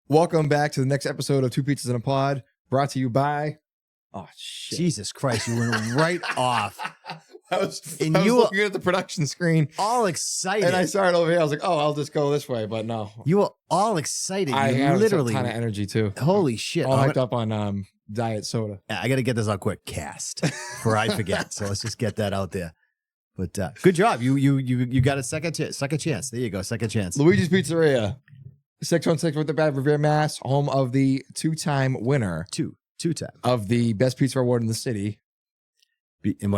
Welcome back to the next episode of Two Pizzas in a Pod, brought to you by... Oh, shit. Jesus Christ, you went right off. I was looking at the production screen. All excited. And I saw it over here. I was like, oh, I'll just go this way, but no. You were all excited. I you have literally a ton of energy, too. Holy shit. All hyped up on diet soda. I got to get this on quick cast before I forget. So let's just get that out there. But good job. You got a second chance. There you go. Second chance. Luigi's Pizzeria. 616 with the Bad Revere, Mass, home of the two-time winner. Two-time. Of the best pizza award in the city. And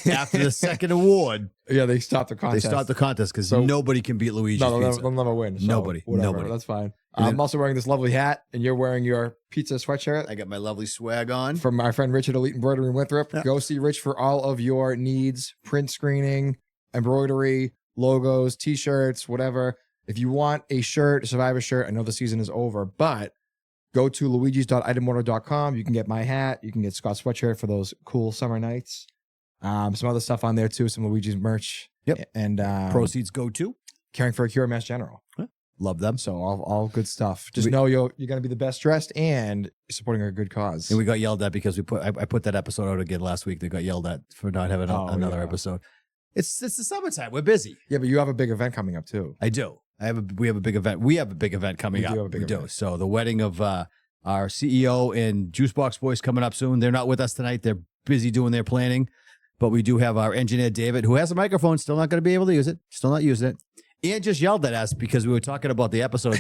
after the second award, yeah, they stopped the contest. They stopped the contest because nobody can beat Luigi's Pizza. They'll never win. So nobody. That's fine. I'm also wearing this lovely hat, and you're wearing your pizza sweatshirt. I got my lovely swag on. From my friend Richard Elite Embroidery in Winthrop. Yeah. Go see Rich for all of your needs, print screening, embroidery, logos, T-shirts, whatever. If you want a shirt, a Survivor shirt, I know the season is over, but go to luigis.itemortal.com. You can get my hat. You can get Scott's sweatshirt for those cool summer nights. Some other stuff on there, too. Some Luigi's merch. Yep. And proceeds go to Caring for a Cure, Mass General. Love them. So all good stuff. Just know you're going to be the best dressed and supporting a good cause. And we got yelled at because I put that episode out again last week. They got yelled at for not having another episode. It's the summertime. We're busy. Yeah, but you have a big event coming up, too. I do. We have a big event. We have a big event coming up. We do. So the wedding of our CEO and Juicebox Boys coming up soon. They're not with us tonight. They're busy doing their planning. But we do have our engineer, David, who has a microphone, still not going to be able to use it. Still not using it. Ian just yelled at us because we were talking about the episode.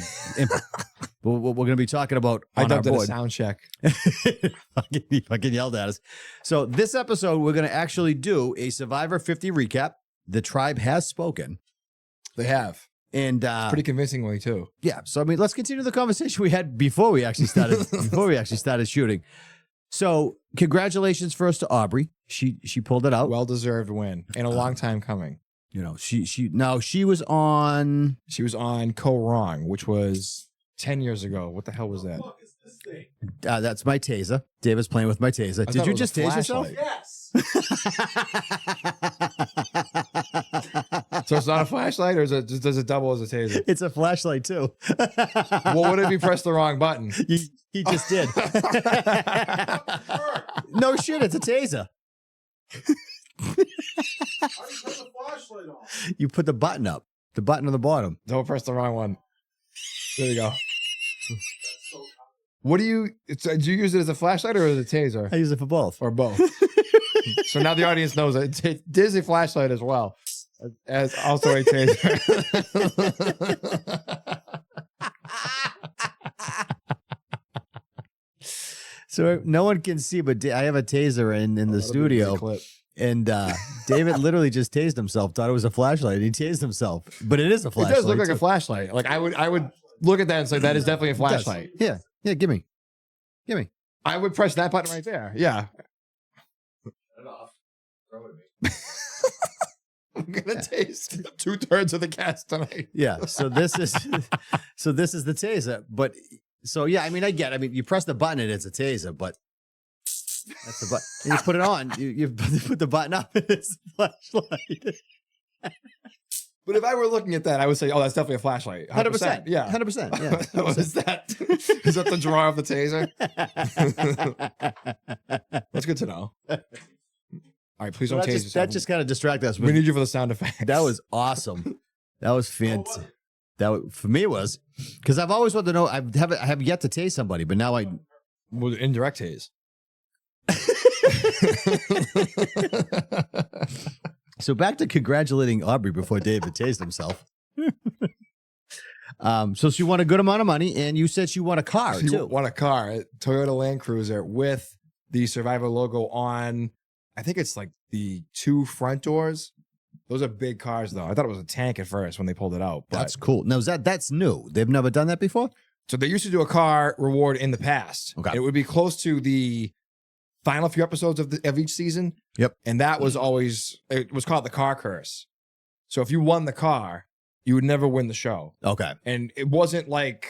What we're going to be talking about on our board. A sound check. He fucking yelled at us. So this episode, we're going to actually do a Survivor 50 recap. The tribe has spoken. They have. And pretty convincingly, too. Yeah. So, I mean, let's continue the conversation we had before we actually started shooting. So congratulations first to Aubrey. She pulled it out. Well-deserved win. And a long time coming. You know, she was on Co Wrong, which was 10 years ago. What the hell was that? What is this thing? That's my taser. David's playing with my taser. Did you just tase yourself? Yes. So it's not a flashlight, or does it double as a taser? It's a flashlight too. Well, what if you pressed the wrong button? He just did. No shit, it's a taser. How do you turn the flashlight on? You put the button up. The button on the bottom. Don't press the wrong one. There you go. That's so What do you use it as a flashlight or as a taser? I use it for both. Or both? So now the audience knows it is a flashlight as well as also a taser. So no one can see, but I have a taser in the studio. And David literally just tased himself, thought it was a flashlight. He tased himself, but it is a flashlight. It does look like a flashlight. Like I would look at that and say that is definitely a flashlight. Yeah, give me. I would press that button right there. Yeah. Turn it off. Throw it at me. I'm gonna taste 2/3 of the cast tonight. Yeah. So this is the taser. But so yeah, I mean, you press the button and it's a taser, but that's the button. And you put it on. You put the button up and it's a flashlight. But if I were looking at that, I would say, "Oh, that's definitely a flashlight." 100%. Yeah, 100%. Yeah. What is that? Is that the drawer of the taser? That's good to know. All right, please don't tase yourself. That just kind of distracted us. We need you for the sound effect. That was awesome. That was fantastic. For me it was because I've always wanted to know. I have yet to tase somebody, but now I well, indirect tase. So back to congratulating Aubrey before David tased himself. So she won a good amount of money, and you said she won a car She too. won a car, a Toyota Land Cruiser with the Survivor logo on. I think it's like the 2 front doors. Those are big cars, though. I thought it was a tank at first when they pulled it out. But That's cool. Now that's new. They've never done that before. so they used to do a car reward in the past. Okay. It would be close to the final few episodes of each season. Yep. And that was always, it was called the car curse. So if you won the car, you would never win the show. Okay. And it wasn't like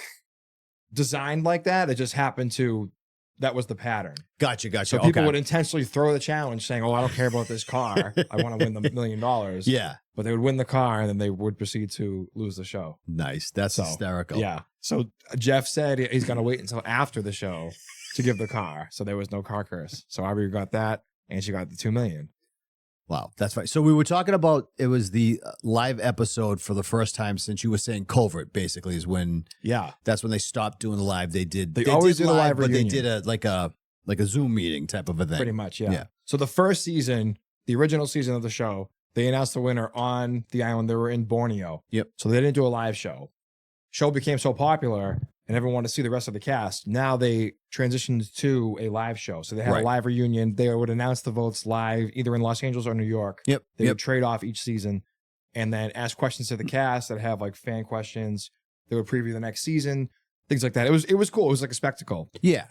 designed like that. It just happened to that was the pattern. Gotcha. So people would intentionally throw the challenge saying, oh, I don't care about this car. I want to win the $1 million. Yeah. But they would win the car and then they would proceed to lose the show. Nice. That's hysterical. Yeah. So Jeff said he's going to wait until after the show to give the car. So there was no car curse. So Aubrey got that and she got the $2 million. Wow, that's right. So we were talking about, it was the live episode for the first time since you were saying Covert, basically, is when, that's when they stopped doing the live. They always do the live but reunion. they did like a Zoom meeting type of a thing. Pretty much, yeah. So the first season, the original season of the show, they announced the winner on the island. They were in Borneo. Yep. So they didn't do a live show. Show became so popular and everyone wanted to see the rest of the cast. Now they transitioned to a live show. So they had a live reunion. They would announce the votes live, either in Los Angeles or New York. Yep. They would trade off each season and then ask questions to the cast that have like fan questions. They would preview the next season, things like that. It was cool. It was like a spectacle. Yeah.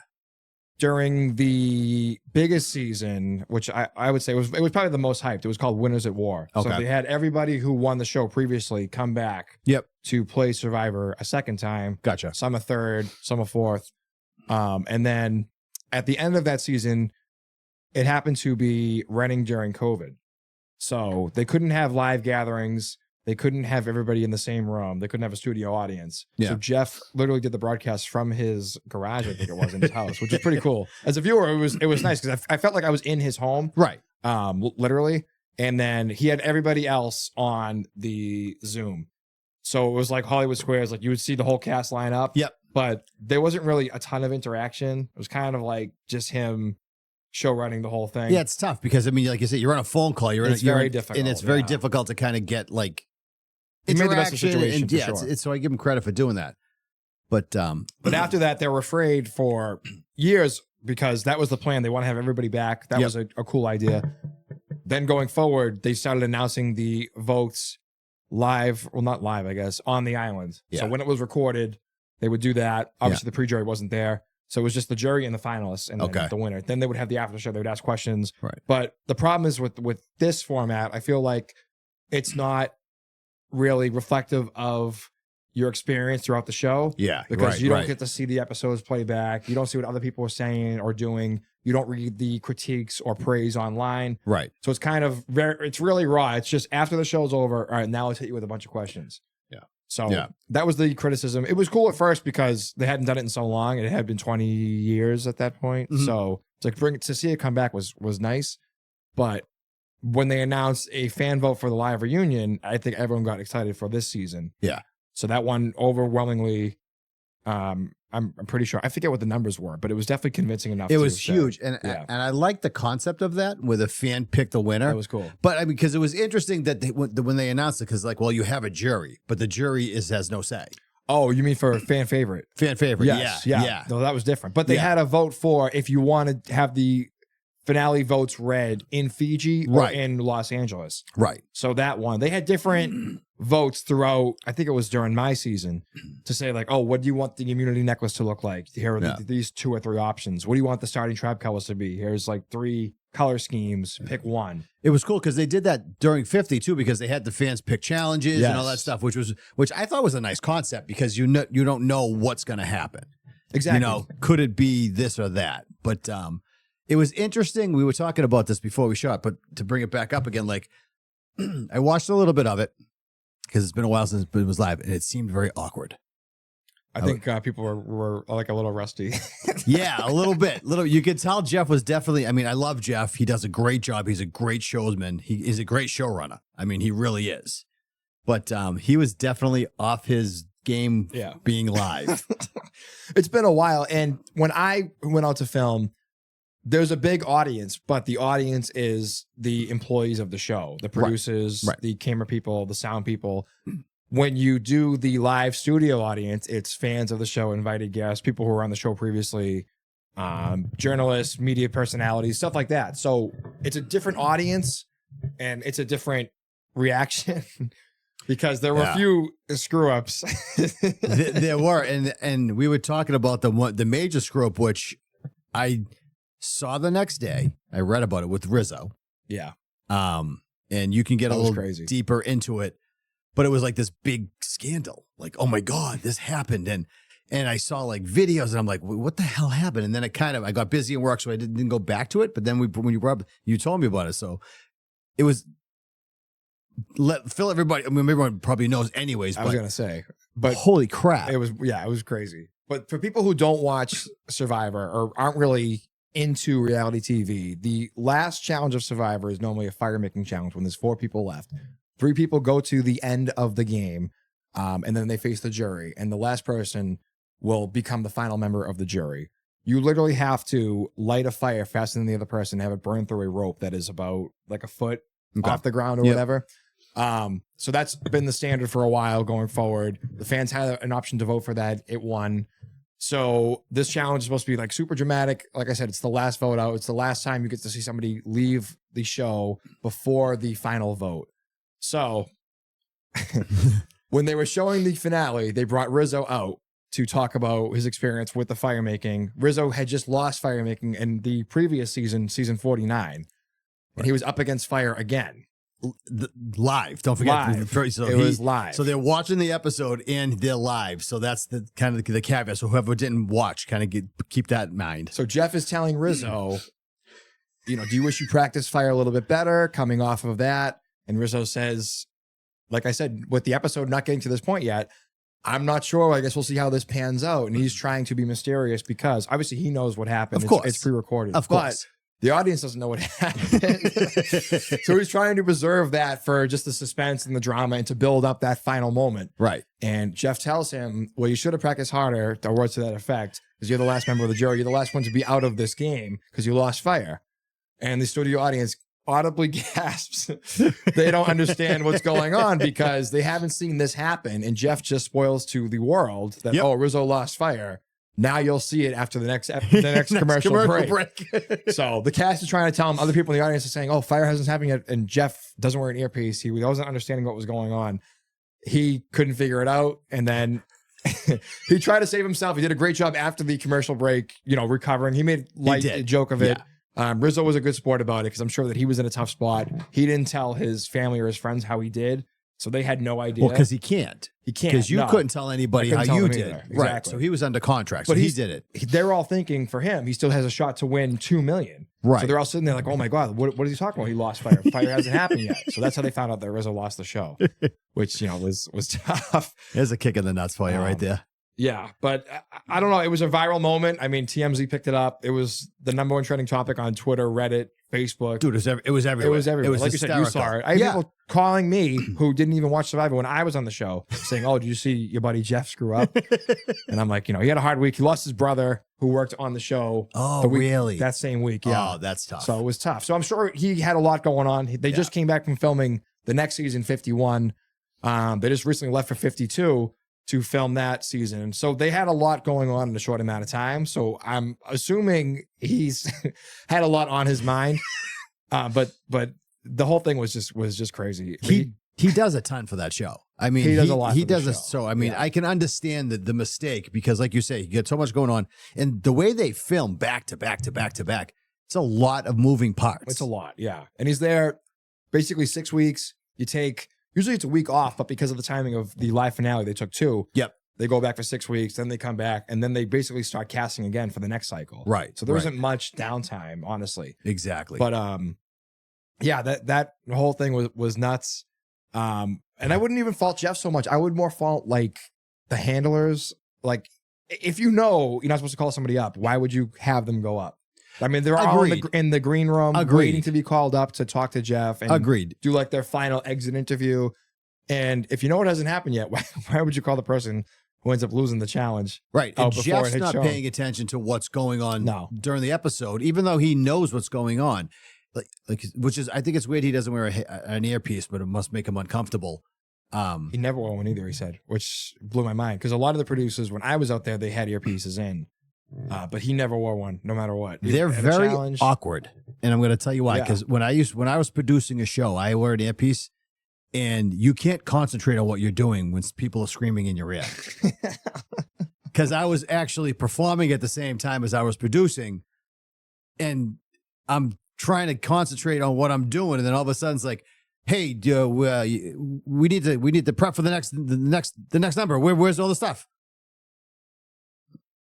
During the biggest season, which I would say it was probably the most hyped. It was called Winners at War. Okay. So they had everybody who won the show previously come back to play Survivor a second time. Gotcha. Some a third, some a fourth. And then at the end of that season, it happened to be running during COVID. So they couldn't have live gatherings. They couldn't have everybody in the same room. They couldn't have a studio audience. Yeah. So Jeff literally did the broadcast from his garage, I think it was, in his house, which is pretty cool. As a viewer, it was nice because I felt like I was in his home. Right. Literally. And then he had everybody else on the Zoom. So it was like Hollywood Squares, like you would see the whole cast line up. Yep. But there wasn't really a ton of interaction. It was kind of like just him show running the whole thing. Yeah, it's tough because, I mean, like you said, you're on a phone call. It's very difficult. And it's very difficult to kind of get like He made the best of the interaction. situation, And for sure. it's so I give him credit for doing that. But after that, they were afraid for years because that was the plan. They want to have everybody back. That was a cool idea. Then going forward, they started announcing the votes live. Well, not live, I guess, on the island. Yeah. So when it was recorded, they would do that. Obviously, the pre-jury wasn't there. So it was just the jury and the finalists and then the winner. Then they would have the after show. They would ask questions. Right. But the problem is with this format, I feel like it's not really reflective of your experience throughout the show. Yeah. Because you don't get to see the episodes play back. You don't see what other people are saying or doing. You don't read the critiques or praise online. Right. So it's kind of it's really raw. It's just after the show's over, all right, now let's hit you with a bunch of questions. Yeah. So that was the criticism. It was cool at first because they hadn't done it in so long. It had been 20 years at that point. Mhm. So it's like to see it come back was nice. But when they announced a fan vote for the live reunion, I think everyone got excited for this season. Yeah. So that one overwhelmingly, I'm pretty sure, I forget what the numbers were, but it was definitely convincing enough. It was huge. And I like the concept of that where the fan picked the winner. That was cool. But I mean, because it was interesting that when they announced it, because like, well, you have a jury, but the jury has no say. Oh, you mean for fan favorite? Fan favorite. Yes, Yeah. No, that was different. But they had a vote for if you wanted to have the finale votes read in Fiji or in Los Angeles. Right. So that one, they had different votes throughout. I think it was during my season to say like, oh, what do you want the immunity necklace to look like? Here are these 2 or 3 options. What do you want the starting tribe colors to be? Here's like 3 color schemes. Pick one. It was cool because they did that during 50 too, because they had the fans pick challenges and all that stuff, which I thought was a nice concept because you don't know what's going to happen. Exactly. You know, could it be this or that? But it was interesting. We were talking about this before we shot, but to bring it back up again, like I watched a little bit of it because it's been a while since it was live, and it seemed very awkward. I think people were like a little rusty. Yeah, a little bit. You could tell Jeff was definitely, I mean, I love Jeff. He does a great job. He's a great showsman. He is a great showrunner. I mean, he really is. But he was definitely off his game being live. It's been a while. And when I went out to film, there's a big audience, but the audience is the employees of the show, the producers, the camera people, the sound people. When you do the live studio audience, it's fans of the show, invited guests, people who were on the show previously, journalists, media personalities, stuff like that. So it's a different audience and it's a different reaction because there were a few screw ups. There were, and we were talking about the major screw up, which I saw the next day. I read about it with Rizzo. Yeah. And you can get a little crazy. deeper into it, but it was like this big scandal. Like, oh my God, this happened. And And I saw like videos and I'm like, what the hell happened? And then I got busy in work, so I didn't go back to it. But then when you told me about it. So it was, everybody, I mean, everyone probably knows anyways. I was going to say, but holy crap. it was crazy. But for people who don't watch Survivor or aren't really into reality TV, the last challenge of Survivor is normally a fire making challenge when there's 4 people left. 3 people go to the end of the game, and then they face the jury, and the last person will become the final member of the jury. You literally have to light a fire faster than the other person, have it burn through a rope that is about like a foot off the ground or whatever. So that's been the standard for a while going forward. The fans had an option to vote for that. It won. So this challenge is supposed to be like super dramatic. Like I said, it's the last vote out. It's the last time you get to see somebody leave the show before the final vote. So when they were showing the finale, they brought Rizzo out to talk about his experience with the fire making. Rizzo had just lost fire making in the previous season, season 49, and he was up against fire again. Live. Don't forget. Live. So it was live. So they're watching the episode and they're live. So that's the kind of the caveat. So whoever didn't watch, kind of keep that in mind. So Jeff is telling Rizzo, do you wish you practiced fire a little bit better coming off of that? And Rizzo says, like I said, with the episode not getting to this point yet, I'm not sure. I guess we'll see how this pans out. And he's trying to be mysterious because obviously he knows what happened. Of course. It's pre-recorded. Of course. But the audience doesn't know what happened. So he's trying to preserve that for just the suspense and the drama and to build up that final moment. Right. And Jeff tells him, well, you should have practiced harder, or words to that effect, because you're the last member of the jury. You're the last one to be out of this game because you lost fire. And the studio audience audibly gasps. They don't understand what's going on because they haven't seen this happen. And Jeff just spoils to the world that, oh, Rizzo lost fire. Now you'll see it after the next commercial break. So the cast is trying to tell him, other people in the audience are saying, oh, fire hasn't happened yet. And Jeff doesn't wear an earpiece. He wasn't understanding what was going on. He couldn't figure it out. And then he tried to save himself. He did a great job after the commercial break, recovering. He made a joke of it. Rizzo was a good sport about it because I'm sure that he was in a tough spot. He didn't tell his family or his friends how he did. So they had no idea. Well, because he can't. He can't. Because you couldn't tell anybody how you did. Exactly. Right. So he was under contract. But so he did it. They're all thinking for him, he still has a shot to win $2 million. Right. So they're all sitting there like, oh my God, what is he talking about? He lost fire. Fire hasn't happened yet. So that's how they found out that Rizzo lost the show, which, was tough. There's a kick in the nuts for you right there. Yeah, but I don't know. It was a viral moment. I mean, TMZ picked it up. It was the number one trending topic on Twitter, Reddit, Facebook. Dude, it was everywhere. It was everywhere. It was like hysterical. you said, you saw it. I had people calling me who didn't even watch Survivor when I was on the show saying, oh, did you see your buddy Jeff screw up? And I'm like, he had a hard week. He lost his brother who worked on the show. Oh, really? That same week. Yeah. Oh, that's tough. So it was tough. So I'm sure he had a lot going on. They just came back from filming the next season, 51. They just recently left for 52 to film that season. So they had a lot going on in a short amount of time. So I'm assuming he's had a lot on his mind. But the whole thing was just crazy. He does a ton for that show. I mean, he does a lot. He does it. So I mean, I can understand the mistake because, like you say, you get so much going on, and the way they film back to back to back to back, it's a lot of moving parts. It's a lot, yeah. And he's there basically 6 weeks. You take usually it's a week off, but because of the timing of the live finale, they took 2. Yep. They go back for 6 weeks, then they come back, and then they basically start casting again for the next cycle. Right. So there wasn't much downtime, honestly. Exactly. But yeah, that whole thing was nuts. And I wouldn't even fault Jeff so much. I would more fault like the handlers. Like if you're not supposed to call somebody up, why would you have them go up? I mean, they're all in the green room waiting to be called up to talk to Jeff and do like their final exit interview. And if you know it hasn't happened yet, why would you call the person who ends up losing the challenge? Right. And Jeff's not paying attention to what's going on during the episode, even though he knows what's going on. Which is, I think it's weird he doesn't wear an earpiece, but it must make him uncomfortable. He never wore one either, he said, which blew my mind. Because a lot of the producers, when I was out there, they had earpieces in. But he never wore one, no matter what. They're very awkward. And I'm going to tell you why. Because when I was producing a show, I wore an earpiece, and you can't concentrate on what you're doing when people are screaming in your ear. Because I was actually performing at the same time as I was producing, and I'm trying to concentrate on what I'm doing, and then all of a sudden it's like, "Hey, we need to prep for the next number. Where's all the stuff?"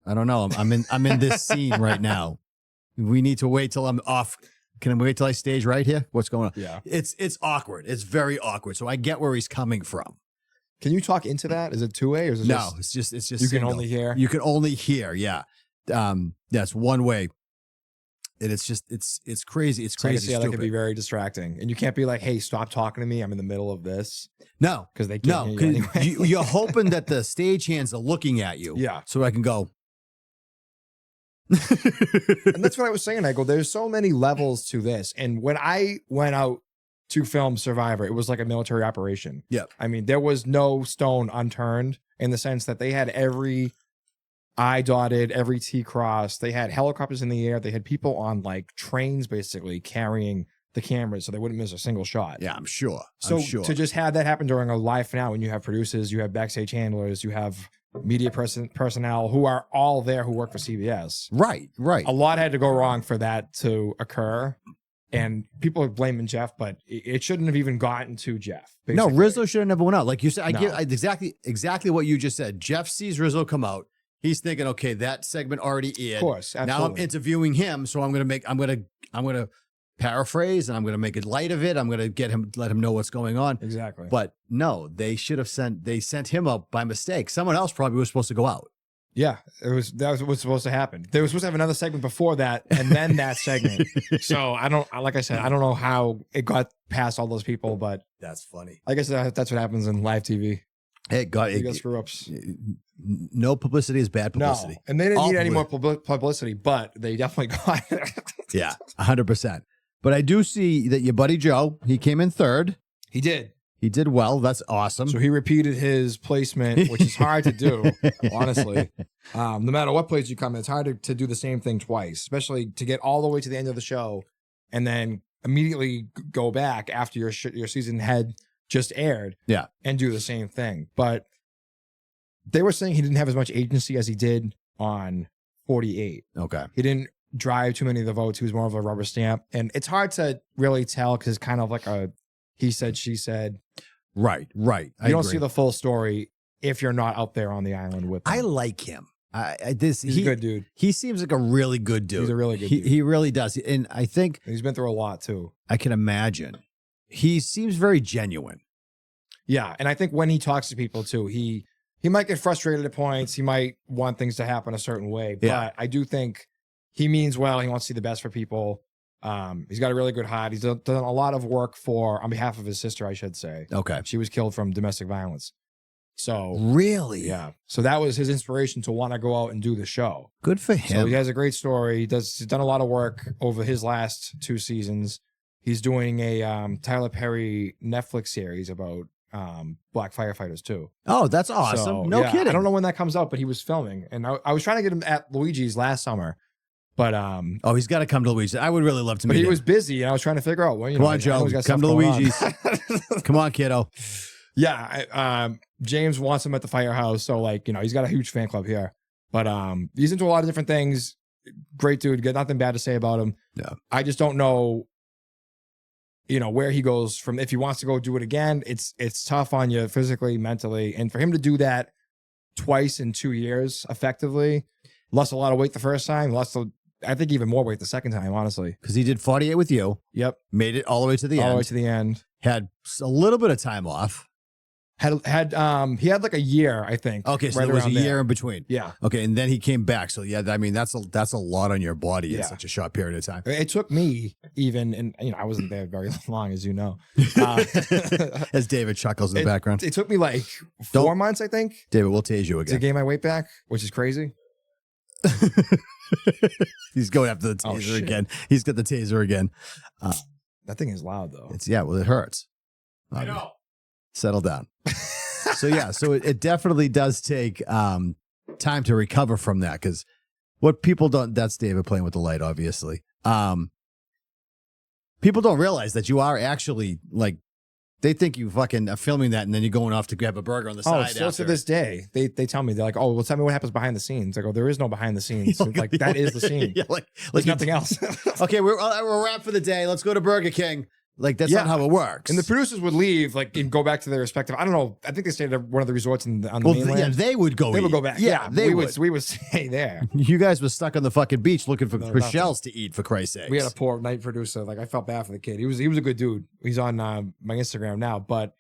I don't know. I'm in this scene right now. We need to wait till I'm off. Can I wait till I stage right here? What's going on? Yeah. It's awkward. It's very awkward. So I get where he's coming from. Can you talk into that? Is it two-way or is it No, just it's just you single. can only hear? You can only hear. Yeah. That's one way. And it's crazy. It's So I can crazy. see how that Stupid. can be very distracting. And you can't be like, hey, stop talking to me. I'm in the middle of this. No, Because they no, can't hear you anyway. you're hoping that the stagehands are looking at you. Yeah. So I can go. And that's what I was saying. I go, there's so many levels to this. And when I went out to film Survivor, it was like a military operation. Yep. I mean, there was no stone unturned in the sense that they had every I dotted, every T crossed. They had helicopters in the air. They had people on like trains basically carrying the cameras so they wouldn't miss a single shot. Yeah, I'm sure. So I'm sure. to just have that happen during a live finale, when you have producers, you have backstage handlers, you have media personnel who are all there who work for CBS. Right. A lot had to go wrong for that to occur. And people are blaming Jeff, but it shouldn't have even gotten to Jeff. No, basically. Rizzo should have never went out. Like you said, No. exactly what you just said. Jeff sees Rizzo come out. He's thinking, okay, that segment already aired. Of course. Absolutely. Now I'm interviewing him, so I'm gonna paraphrase and I'm gonna make it light of it. I'm gonna let him know what's going on. Exactly. But no, they sent him up by mistake. Someone else probably was supposed to go out. Yeah, that was what was supposed to happen. They were supposed to have another segment before that, and then that segment. So like I said, I don't know how it got past all those people, but That's funny. I guess that's what happens in live TV. It got You got screw ups. no publicity is bad No, publicity. and they didn't All need any more publicity, but they definitely got it. Yeah, 100%. But I do see that your buddy Joe, he came in third. He did. He did well. That's awesome. So he repeated his placement, which is hard to do, honestly. No matter what place you come in, it's hard to do the same thing twice, especially to get all the way to the end of the show and then immediately go back after your season had just aired. Yeah. And do the same thing. But they were saying he didn't have as much agency as he did on 48. Okay. He didn't drive too many of the votes. He was more of a rubber stamp. And it's hard to really tell because it's kind of like a he said, she said. Right. You don't see the full story if you're not out there on the island with them. I like him. He's a good dude. He seems like a really good dude. He's a really good dude. He really does. And I think He's been through a lot too. I can imagine. He seems very genuine. Yeah. And I think when he talks to people too, he might get frustrated at points. He might want things to happen a certain way. But Yeah. I do think he means well. He wants to see the best for people. He's got a really good heart. He's done a lot of work on behalf of his sister, I should say. Okay. She was killed from domestic violence. So Really? yeah. So that was his inspiration to want to go out and do the show. Good for So him. he has a great story. He's done a lot of work over his last 2 seasons. He's doing a Tyler Perry Netflix series about black firefighters too. Oh, that's awesome. So, No yeah, kidding. I don't know when that comes out, but he was filming, and I was trying to get him at Luigi's last summer, but Oh, he's got to come to Luigi's. I would really love to meet he him. was busy, and I was trying to figure out. Well, Come on, Joe. Come to Luigi's. Luigi's. Come on, kiddo. Yeah, James wants him at the firehouse, so he's got a huge fan club here. But he's into a lot of different things. Great dude. Got nothing bad to say about him. Yeah. I just don't know, where he goes from. If he wants to go do it again, it's tough on you physically, mentally, and for him to do that twice in 2 years effectively, lost a lot of weight the first time, I think even more weight the second time, honestly. Because he did 48 with you. Yep. Made it all the way to the All end. the way to the end. Had a little bit of time off. He had like a year, I think. Okay, so right there was a around year in between. Yeah. Okay, and then he came back. So yeah, I mean that's a lot on your body in Yeah. such a short period of time. It took me even, and I wasn't there very long, as you know. As David chuckles in the background. It took me like 4 Don't- months, I think, David, we'll tase you to again. gain my weight back, which is crazy. He's going after the Oh, taser shit. again. He's got the taser again. That thing is loud though. Well, it hurts. I know. Settle down. So yeah, so it definitely does take time to recover from that because what people don't. That's David playing with the light, obviously. People don't realize that you are actually like. They think you fucking are filming that and then you're going off to grab a burger on the side. Still after. to this day, they tell me, they're like, "Oh, well, tell me what happens behind the scenes." I go, "There is no behind the scenes. Like that is the scene. Yeah, like There's nothing else." Okay, we're wrapped for the day. Let's go to Burger King. Like that's Yeah. not how it works. And the producers would leave, like, and go back to their respective. I don't know. I think they stayed at one of the resorts on the mainland. yeah, they would go. They would eat. go back. Yeah, we would stay there. You guys were stuck on the fucking beach looking for nothing. shells to eat. For Christ's sake, We had a poor night producer. Like, I felt bad for the kid. He was a good dude. He's on my Instagram now, but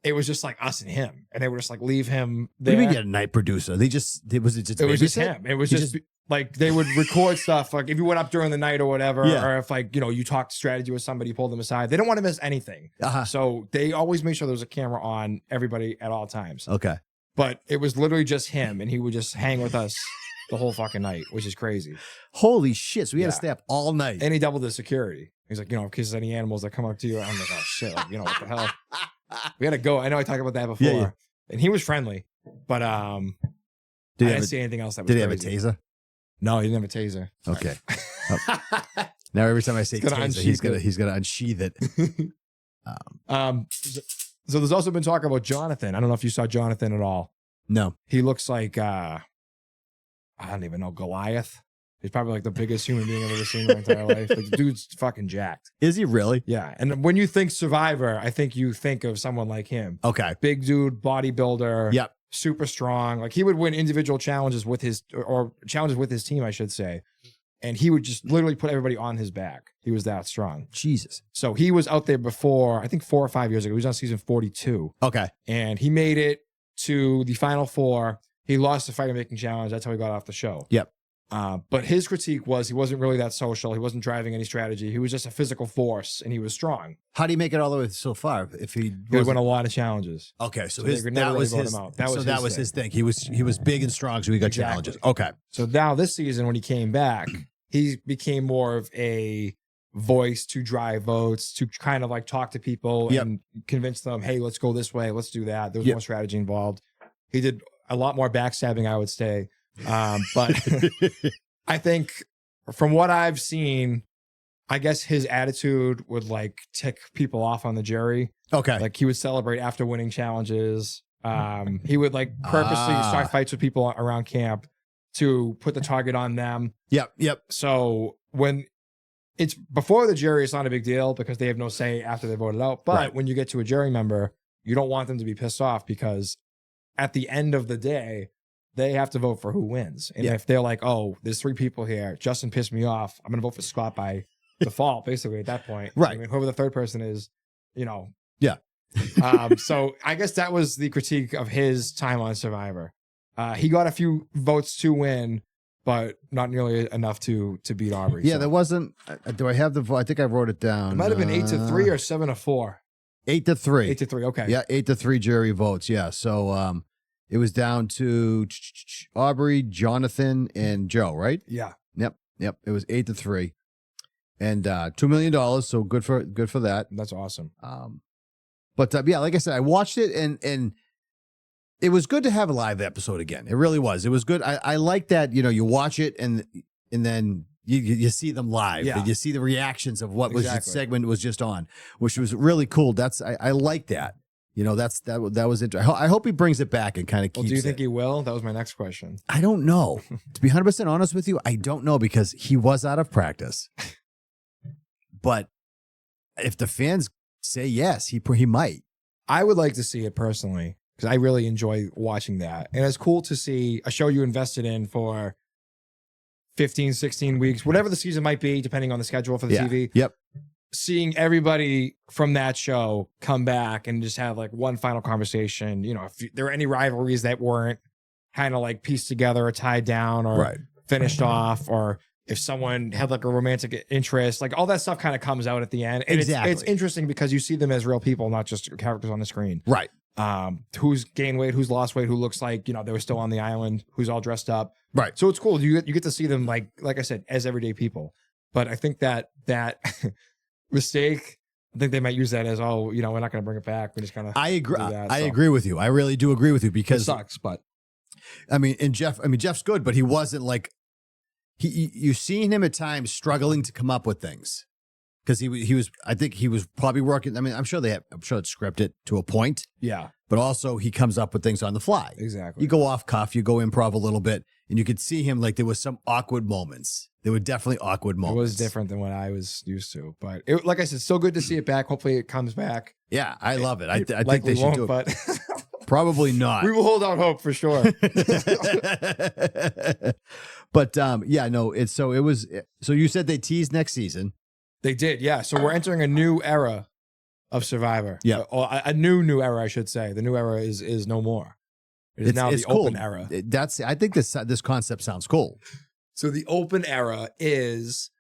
it was just like us and him, and they would just like leave him What do there. you mean you had a night producer? It was just It was just babysit? him. It was He just like they would record stuff. Like if you went up during the night or whatever, Yeah. or if like, you talked strategy with somebody, pulled them aside. They don't want to miss anything. Uh-huh. So they always make sure there was a camera on everybody at all times. Okay. But it was literally just him, and he would just hang with us the whole fucking night, which is crazy. Holy shit! So we had to Yeah. stay up all night. And he doubled the security. He's like, in case there's any animals that come up to you. I'm like, oh shit, like, what the hell? We had to go. I know I talked about that before. Yeah. And he was friendly, but Did I he didn't have see anything else that was Did he have a crazy. taser? No, he didn't have a taser. Okay. Now every time I say He's gonna taser, he's unsheath gonna unsheathe it. So there's also been talk about Jonathan. I don't know if you saw Jonathan at all. No. He looks like I don't even know, Goliath. He's probably like the biggest human being I've ever seen in my entire life. Like, the dude's fucking jacked. Is he really? Yeah. And when you think Survivor, I think you think of someone like him. Okay. Big dude, bodybuilder. Yep. Super strong. Like, he would win individual challenges with his or challenges with his team, I should say. And he would just literally put everybody on his back. He was that strong. Jesus. So he was out there before, I think 4 or 5 years ago. He was on season 42. Okay. And he made it to the final 4. He lost the fighter making challenge. That's how he got off the show. Yep. But his critique was he wasn't really that social. He wasn't driving any strategy. He was just a physical force, and he was strong. How do you make it all the way so far? If he He would win a lot of challenges. Okay, so So they his could never that really was vote his him out. That was that his was thing. his thing. He was big and strong, so he got Exactly. challenges. Okay. So now this season, when he came back, he became more of a voice to drive votes, to kind of like talk to people Yep. and convince them, hey, let's go this way, let's do that. There was Yep. more strategy involved. He did a lot more backstabbing, I would say. But I think from what I've seen, I guess his attitude would like tick people off on the jury. Okay. Like, he would celebrate after winning challenges. He would like purposely start fights with people around camp to put the target on them. Yep. Yep. So when it's before the jury, it's not a big deal because they have no say after they voted out. But Right. when you get to a jury member, you don't want them to be pissed off because at the end of the day, they have to vote for who wins. And Yeah. if they're like, oh, there's 3 people here, Justin pissed me off, I'm going to vote for Scott by default, basically, at that point. Right. I mean, whoever the third person is, Yeah. So I guess that was the critique of his time on Survivor. He got a few votes to win, but not nearly enough to beat Aubrey. Yeah, so. there wasn't. Do I have the? I think I wrote it down. It might have been 8-3 or 7-4. 8-3. 8-3. Okay. Yeah, 8-3 jury votes. Yeah, so it was down to Aubrey, Jonathan, and Joe. Right? Yeah. Yep. It was 8-3, and $2 million. So good for that. That's awesome. But yeah, like I said, I watched it and it was good to have a live episode again. It really was. It was good. I like that. You watch it and then you see them live. Yeah. And you see the reactions of what was the Exactly. segment was just on, which was really cool. I like that. That was interesting. I hope he brings it back and kind of keeps Well, do you it. think he will? That was my next question. I don't know. To be 100% honest with you, I don't know because he was out of practice. But if the fans say yes, he might. I would like to see it personally because I really enjoy watching that. And it's cool to see a show you invested in for 15, 16 weeks, whatever the season might be, depending on the schedule for the Yeah. TV. Yep. Seeing everybody from that show come back and just have like one final conversation. If there were any rivalries that weren't kind of like pieced together or tied down or Right. finished off, or if someone had like a romantic interest, like all that stuff kind of comes out at the end. And Exactly. it's interesting because you see them as real people, not just characters on the screen. Right. Who's gained weight, who's lost weight, who looks like, they were still on the island, who's all dressed up. Right. So it's cool. You get to see them like I said, as everyday people. But I think that mistake, I think they might use that as, we're not going to bring it back. We're just going to. I agree. do that, I so. agree with you. I really do agree with you It because sucks, but Jeff's good, but he wasn't like you've seen him at times struggling to come up with things. because he was. I think he was probably working. I mean, I'm sure it's scripted to a point, Yeah, but also he comes up with things on the fly. exactly. You go off cuff, you go improv a little bit, and you could see him like there was some awkward moments. There were definitely awkward It moments. was different than what I was used to, but like I said, still good to see it back. Hopefully, it comes back. Yeah, I love it. I think Likely they should do it. but Probably not. we will hold out hope for sure. But yeah, no. So you said they teased next season. They did, yeah. So we're entering a new era of Survivor. Yeah. Or a new era, I should say. The new era is no more. It is now the cool. open era. I think this concept sounds cool. So the open era is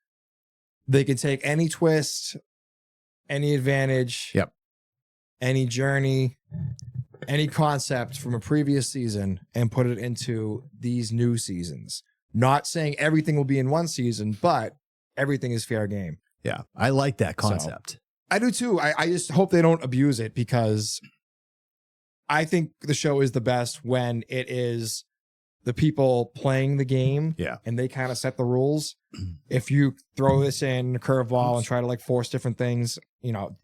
they can take any twist, any advantage, Yep. any journey, any concept from a previous season and put it into these new seasons. Not saying everything will be in one season, but everything is fair game. Yeah, I like that concept. I do too. I just hope they don't abuse it because I think the show is the best when it is the people playing the game. Yeah. And they kind of set the rules. If you throw this in curveball and try to like force different things,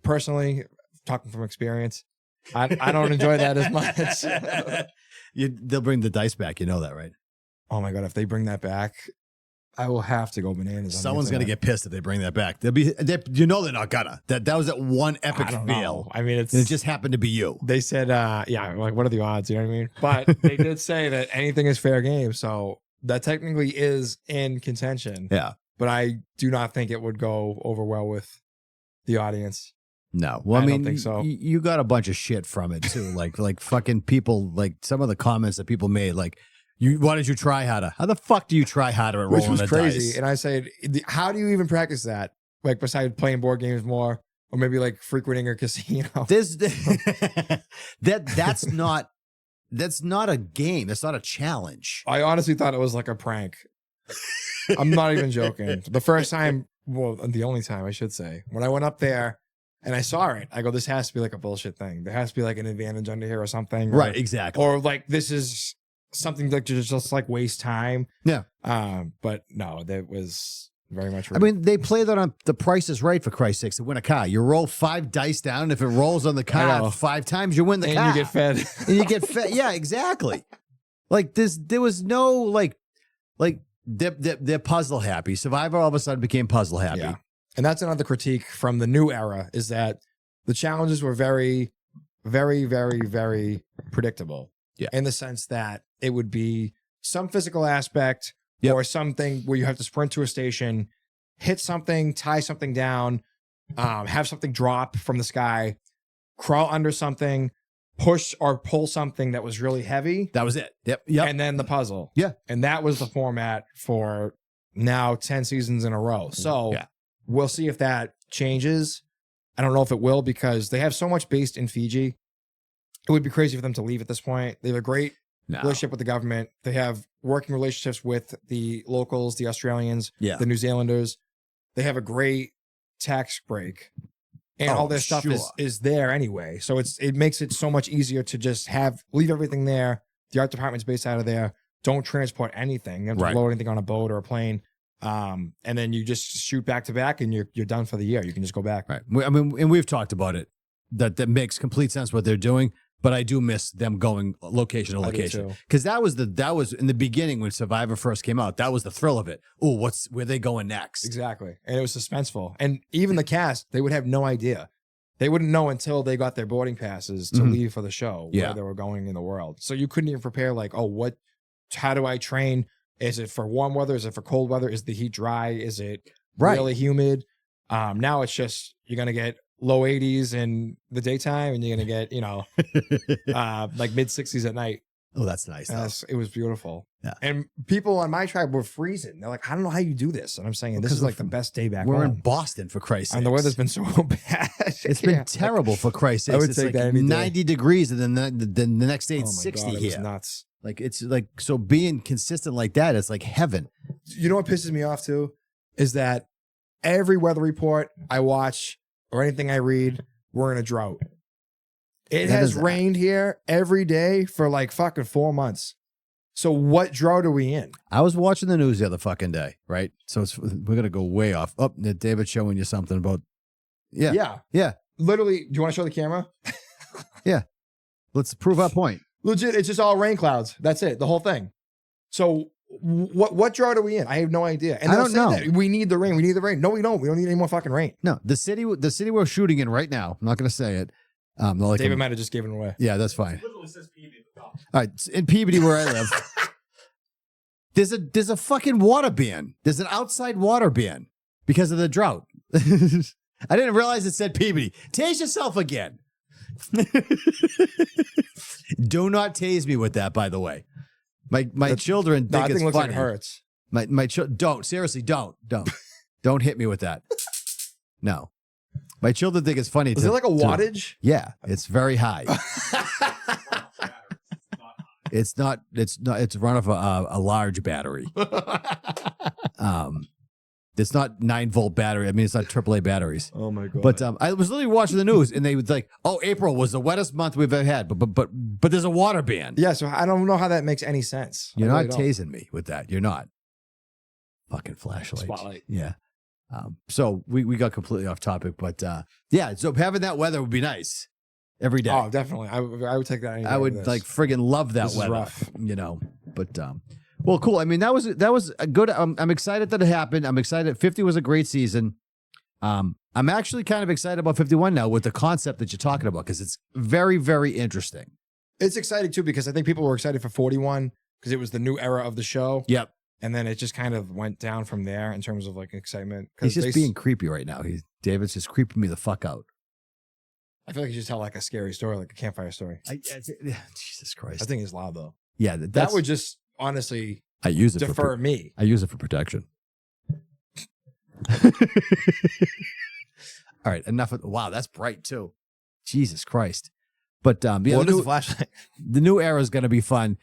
personally, talking from experience, I don't enjoy that as much. They'll bring the dice back. You know that, right? Oh my God. If they bring that back, I will have to go bananas. Someone's going to get pissed if they bring that back. They're not gonna. That was that one epic I don't fail. know. I mean, It just happened to be you. They said, like, what are the odds? You know what I mean? But they did say that anything is fair game. So that technically is in contention. Yeah. But I do not think it would go over well with the audience. No. Well, I mean, don't think so. You got a bunch of shit from it too. like fucking people, like some of the comments that people made, like, why did you try harder? How the fuck do you try harder at rolling Which was the crazy. dice? And I said, how do you even practice that? Like, besides playing board games more, or maybe like frequenting a casino. That's not a game. That's not a challenge. I honestly thought it was like a prank. I'm not even joking. The first time, well, the only time I should say, when I went up there and I saw it, I go, this has to be like a bullshit thing. There has to be like an advantage under here or something. Right, exactly. Or like this is something that just like waste time. Yeah. But no, that was very much. I mean, they play that on The Price is Right, for Christ's sakes, to win a car. You roll 5 dice down, and if it rolls on the car 5 times, you win the car. And you get fed. And you get fed. Yeah, exactly. Like there was no like they're puzzle happy. Survivor all of a sudden became puzzle happy. Yeah. And that's another critique from the new era is that the challenges were very, very, very, very predictable. Yeah. In the sense that it would be some physical aspect or something where you have to sprint to a station, hit something, tie something down, have something drop from the sky, crawl under something, push or pull something that was really heavy. That was it. Yep. And then the puzzle. Yeah. And that was the format for now 10 seasons in a row. So we'll see if that changes. I don't know if it will because they have so much based in Fiji. It would be crazy for them to leave at this point. They have a great relationship with the government. They have working relationships with the locals, the Australians, the New Zealanders. They have a great tax break. And all their stuff is there anyway. So it makes it so much easier to just leave everything there. The art department's based out of there. Don't transport anything. You don't have to load anything on a boat or a plane. And then you just shoot back to back and you're done for the year. You can just go back. Right. I mean, and we've talked about it. That makes complete sense what they're doing. But I do miss them going location to location because that was in the beginning when Survivor first came out. That was the thrill of it. Oh, where they going next? Exactly, and it was suspenseful. And even the cast, they would have no idea. They wouldn't know until they got their boarding passes to leave for the show where they were going in the world. So you couldn't even prepare. Like, how do I train? Is it for warm weather? Is it for cold weather? Is the heat dry? Is it really humid? Now it's just you're gonna get low 80s in the daytime and you're going to get, like mid 60s at night. Oh, that's nice. It was beautiful. Yeah. And people on my tribe were freezing. They're like, I don't know how you do this. And I'm saying, this is like the best day back home. We're in Boston, for Christ's sake. And the weather's been so bad. It's been terrible, for Christ's sake. I would it's take like that any 90 degrees and then the next day it's 60 God, here. It was nuts. Like, it's like, so being consistent like that, it's like heaven. You know what pisses me off too? Is that every weather report I watch or anything I read, we're in a drought. It has rained here every day for like fucking 4 months. So what drought are we in? I was watching the news the other fucking day, right? So we're going to go way off. Oh, David's showing you something about Yeah. Literally, do you want to show the camera? Let's prove our point. Legit, it's just all rain clouds. That's it, the whole thing. So what drought are we in? I have no idea. And I they'll don't say know. that, we need the rain. We need the rain. No, we don't. We don't need any more fucking rain. No, the city we're shooting in right now. I'm not going to say it. Like David might have just given it away. Yeah, that's fine. It literally says Peavy at the top. All right, in Peabody where I live, there's a fucking water ban. There's an outside water ban because of the drought. I didn't realize it said Peabody. Tase yourself again. Do not tase me with that, by the way. My children No, I think think it's it looks like funny. it hurts. My don't seriously don't hit me with that. No, my children think it's funny. Is it like a wattage? Yeah, it's very high. It's not. It's run off a large battery. It's not 9-volt battery. I mean, it's not AAA batteries. Oh my god! But I was literally watching the news, and they was like, "Oh, April was the wettest month we've ever had." But there's a water ban. yeah, so I don't know how that makes any sense. You're I not really don't. tasing me with that. You're not. Fucking flashlight. Spotlight. Yeah. So we got completely off topic, but yeah. So having that weather would be nice every day. Oh, definitely. I would take that. Any day I over would this. like friggin' love that This is weather. rough. You know, but well, cool. I mean, that was a good. I'm excited that it happened. I'm excited. 50 was a great season. I'm actually kind of excited about 51 now with the concept that you're talking about because it's very, very interesting. It's exciting too because I think people were excited for 41 because it was the new era of the show. Yep. And then it just kind of went down from there in terms of like excitement. He's just they- being creepy right now. David's just creeping me the fuck out. I feel like he just tell like a scary story, like a campfire story. Jesus Christ. I think he's loud though. Yeah, That would just honestly I use it defer me. I use it for protection. All right, enough of. Wow, that's bright too. Jesus Christ. But yeah, Well, it is a the flashlight. new era is going to be fun.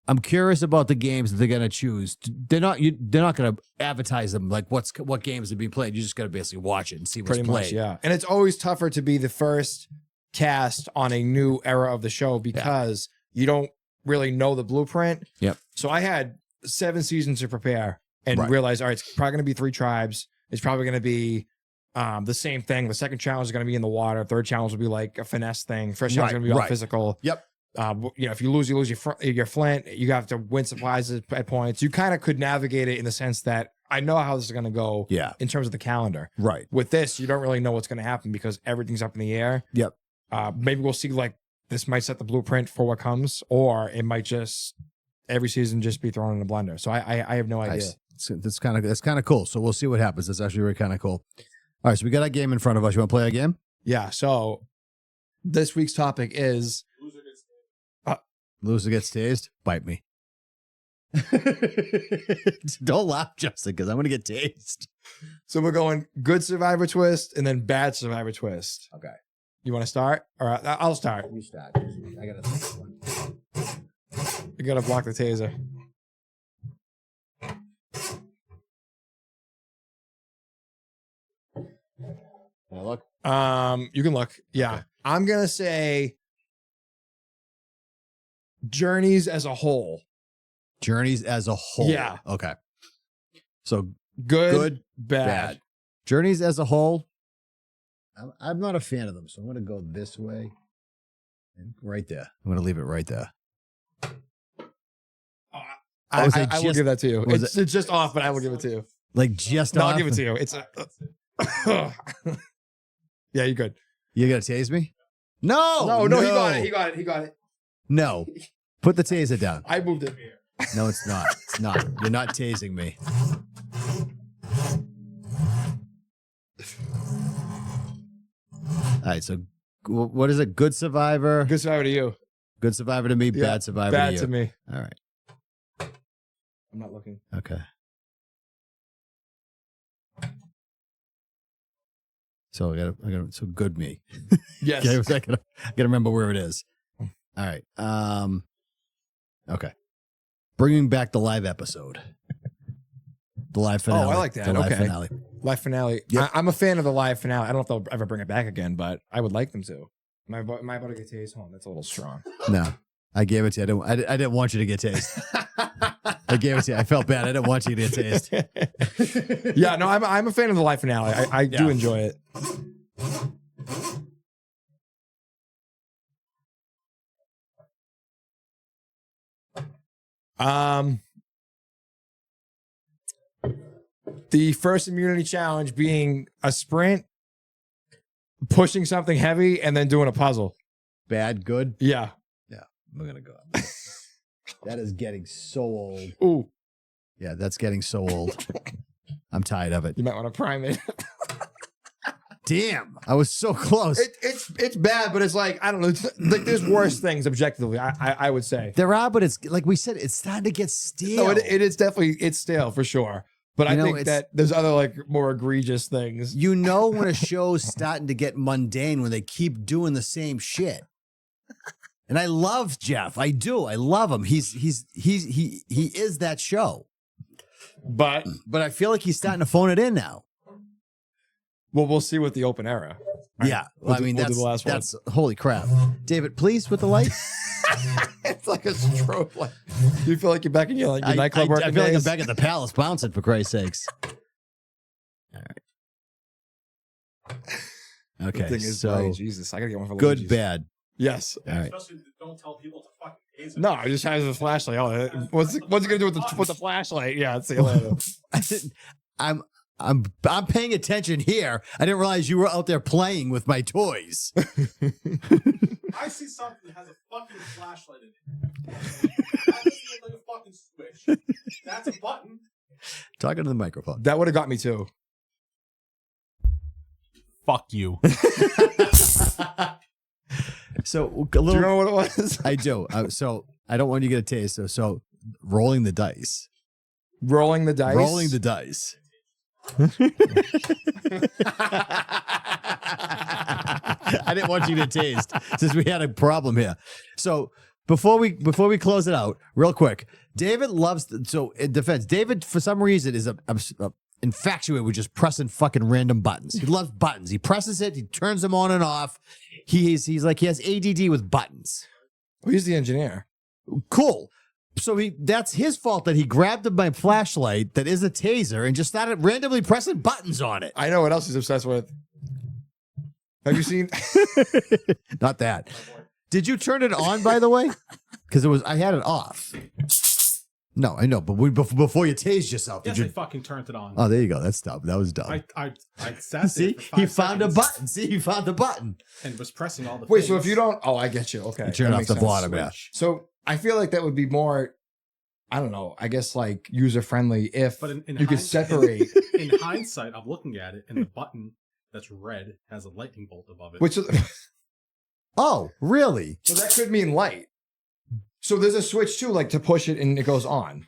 I'm curious about the games that they're going to choose. They're not going to advertise them like what games are being played. You just got to basically watch it and see what's Pretty played. much, yeah. And it's always tougher to be the first cast on a new era of the show because you don't really know the blueprint. Yep. So I had 7 seasons to prepare and Right. realized, all right, it's probably going to be 3 tribes. It's probably going to be the same thing. The second challenge is going to be in the water. Third challenge will be like a finesse thing. First challenge is going to be all Right. physical. Yep. If you lose your flint. You have to win supplies at points. You kind of could navigate it in the sense that I know how this is going to go Yeah. in terms of the calendar. Right. With this, you don't really know what's going to happen because everything's up in the air. Yep. Maybe we'll see like this might set the blueprint for what comes, or it might just every season just be thrown in a blender. So I have no idea. Nice. That's kind of cool. So we'll see what happens. That's actually really kind of cool. All right, so we got a game in front of us. You want to play a game? Yeah. So this week's topic is Loser gets Loser gets tased. Bite me. Don't laugh, Justin, because I'm going to get tased. so we're going good survivor twist and then bad survivor twist. Okay. You want to start? All right, I'll start. You start. I got to think one. You got to block the taser. Can I look? You can look. Yeah. Okay. I'm going to say journeys as a whole. Journeys as a whole. Yeah. Okay. So Good, bad. bad. Journeys as a whole. I'm not a fan of them, so I'm going to go this way. And right there. I'm going to leave it right there. I was will it just- give that to you. was It's just off, but I will give it to you. Like just No, off. I'll give it to you. It's yeah, you're good. You're going to tase me? No. No, he got it. He got it. No. Put the taser down. I moved it. No, it's not. It's not. You're not tasing me. All right. So, what is it? Good survivor. Good survivor to you. Good survivor to me. Yeah, Bad survivor Bad to you. to me. All right. I'm not looking. Okay. So I got. So good me. Yes. Okay, I gotta remember where it is. All right. Okay. Bringing back the live episode. The live finale. I like that. The live Okay. finale. Live finale. Yep. I'm a fan of the live finale. I don't know if they'll ever bring it back again, but I would like them to. Am I about to get tased home? That's a little strong. No, I gave it to you. I didn't want you to get tased. I gave it to you. I felt bad. I didn't want you to get tased. Yeah, no, I'm a fan of the live finale. I do Yeah. enjoy it. The first immunity challenge being a sprint, pushing something heavy, and then doing a puzzle. Bad, good. Yeah. Yeah, we're gonna go. That is getting so old. Ooh, Yeah, that's getting so old. I'm tired of it. you might want to prime it. Damn, I was so close. It's bad, but it's like, I don't know. It's like there's worse things objectively. I would say There are, but it's like we said, it's starting to get stale. no. It is definitely it's stale for sure. But I think that there's other like more egregious things. You know when a show's starting to get mundane when they keep doing the same shit. And I love Jeff. I do. I love him. He is that show. But I feel like he's starting to phone it in now. well, we'll see with the open era. Yeah. We'll I mean, do the last one. that's holy crap. David, please with the light. It's like a strobe light. You feel like you're back in your nightclub I working feel like I'm days? back at the palace bouncing, for Christ's sakes. All right. The Okay, thing is, so right, Jesus, I gotta get one for good, Luigi's. bad. Yes. All right. Especially don't tell people to fucking taser. No, I just has a flashlight. Oh, what's it gonna do with the flashlight? Yeah, see you later. I'm paying attention here. I didn't realize you were out there playing with my toys. I see something that has a fucking flashlight in it. That doesn't look like a fucking switch. That's a button. Talking to the microphone. That would have got me too. Fuck you. So a Do little. you know what it was? I do. So I don't want you to get a taste. So rolling the dice. Rolling the dice. Rolling the dice. I didn't want you to taste since we had a problem here. So before we close it out, real quick, David loves. So in defense, David for some reason is infatuated with just pressing fucking random buttons. He loves buttons. He presses it. He turns them on and off. He's like he has ADD with buttons. Well, he's the engineer. Cool. So that's his fault that he grabbed my flashlight that is a taser and just started randomly pressing buttons on it. I know what else he's obsessed with. Have you seen? Not that. Did you turn it on, by the way? Because I had it off. No, I know, but before you tased yourself, Yes, did I you? fucking turned it on. Oh, there you go. That's dumb. That was dumb. I sat See, there for 5 he found a seconds button. See, he found the button. and was pressing all the Wait, things. so if you don't, I get you. Okay, You turn that off makes the sense. bottom, yeah. So I feel like that would be more, I don't know, I guess like user friendly if But in you could separate. in hindsight, I'm looking at it, and the button that's red has a lightning bolt above it. Which Oh, really? so that could mean light. So there's a switch too, like to push it and it goes on.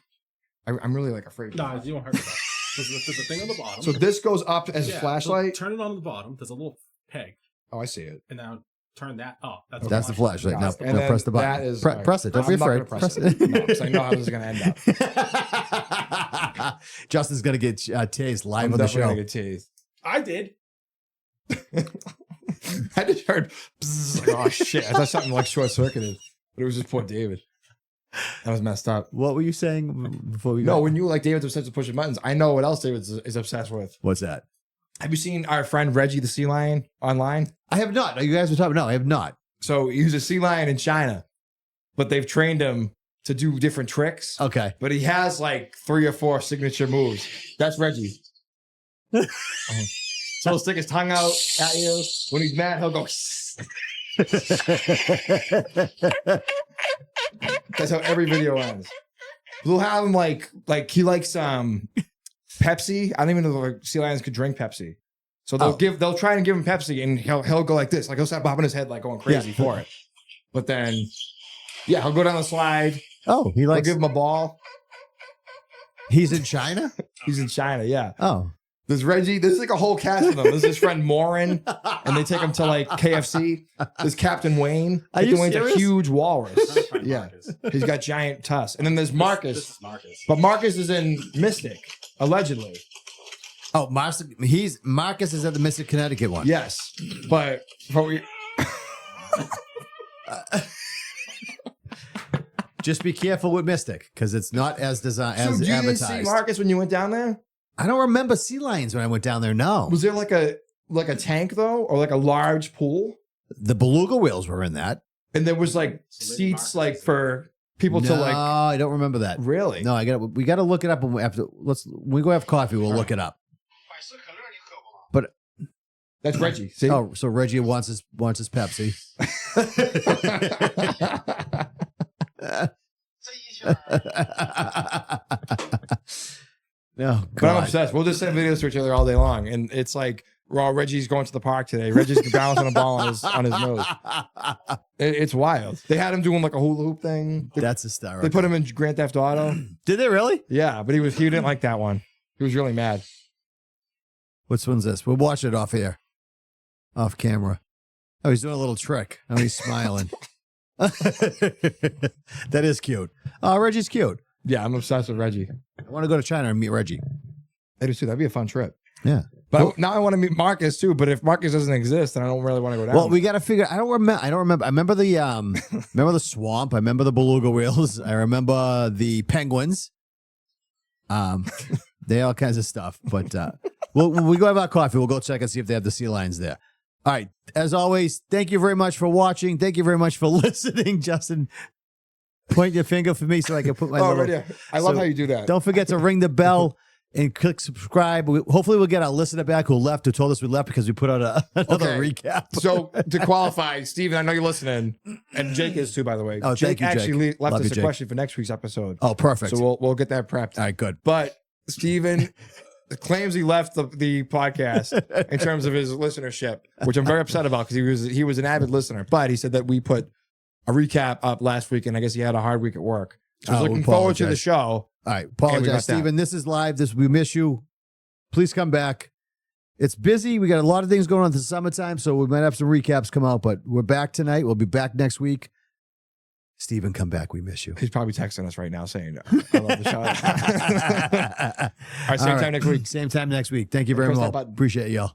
I'm really like afraid. No, you won't hurt yourself. There's a thing on the bottom. So this goes up as a so flashlight. turn it on the bottom. There's a little peg, Oh, I see it. and now turn that up. That's the flashlight. Now, And then press the button. that is- Press it. Don't be I'm not afraid. gonna press it. No, 'cause I know how this is going to end up. Justin's going to get tased live I'm on the definitely show. going to get tased. I did. I just heard, bzzz, like, oh shit! I thought something like short circuited, but it was just poor David. That was messed up. What were you saying before we No, go? when you like David's obsessed with pushing buttons, I know what else David is obsessed with. What's that? Have you seen our friend Reggie the sea lion online? I have not. No, you guys were talking. No, I have not. So he's a sea lion in China, but they've trained him to do different tricks. Okay. But he has like 3 or 4 signature moves. That's Reggie. So he'll stick his tongue out at you. When he's mad, he'll go. That's how every video ends. We'll have him like he likes Pepsi. I don't even know if sea lions could drink Pepsi. So they'll try and give him Pepsi, and he'll go like this, like he'll start bobbing his head, like going crazy for it. But then, yeah, he'll go down the slide. Oh, he They'll likes. give him a ball. He's in China. He's in China, yeah. Oh, There's Reggie. There's like a whole cast of them. There's his friend Morin, and they take him to like KFC. There's Captain Wayne. Are you Captain Wayne's serious? a huge walrus. Trying to find Yeah. Marcus. He's got giant tusks. And then there's Marcus. This is Marcus. But Marcus is in Mystic, allegedly. oh, Marcus is at the Mystic, Connecticut one. Yes. But we Just be careful with Mystic because it's not as designed So as you didn't advertised. see Marcus when you went down there? I don't remember sea lions when I went down there. No, Was there like a tank though? Or like a large pool? the beluga whales were in that. And there was like So maybe seats Marcus like is for people to like. I don't remember that. Really? No, we got to look it up when we go have coffee. We'll look it up. But That's Reggie. See? oh, so Reggie wants his Pepsi. No, But I'm obsessed. We'll just send videos to each other all day long, and it's like, well, Reggie's going to the park today. Reggie's balancing a ball on his nose. It's wild. They had him doing like a hula hoop thing. That's hysterical. They put him in Grand Theft Auto. Did they really? Yeah, but he didn't like that one. He was really mad. Which one's this? We'll watch it off here, off camera. Oh, he's doing a little trick. Oh, he's smiling. That is cute. Oh, Reggie's cute. Yeah, I'm obsessed with Reggie. I want to go to China and meet Reggie. I do too. That'd be a fun trip. Yeah. But now I want to meet Marcus too. But if Marcus doesn't exist, then I don't really want to go down. Well, we got to figure. I don't remember. I remember the remember the swamp. I remember the beluga whales. I remember the penguins. They all kinds of stuff. But when we go have our coffee, we'll go check and see if they have the sea lions there. All right. As always, thank you very much for watching. Thank you very much for listening, Justin. Point your finger for me so I can put my little. Right, I love how you do that. Don't forget to ring the bell and click subscribe. Hopefully we'll get our listener back who told us we left because we put out another recap. So to qualify, Steven, I know you're listening, and Jake is too, by the way. Oh, Jake thank you, actually Jake. left Love us you, a Jake. question for next week's episode. Oh, perfect. So we'll get that prepped. All right, good. But Steven claims he left the podcast in terms of his listenership, which I'm very upset about because he was an avid listener. But he said that we put a recap up last week, and I guess he had a hard week at work. So he's looking forward to the show. All right, And we got apologize, that. Steven. This is live. We miss you. Please come back. It's busy. We got a lot of things going on this summertime, so we might have some recaps come out, but we're back tonight. We'll be back next week. Steven, come back. We miss you. He's probably texting us right now saying, I love the show. All right, same time next week. Same time next week. Thank you very Press that much. button. Appreciate y'all.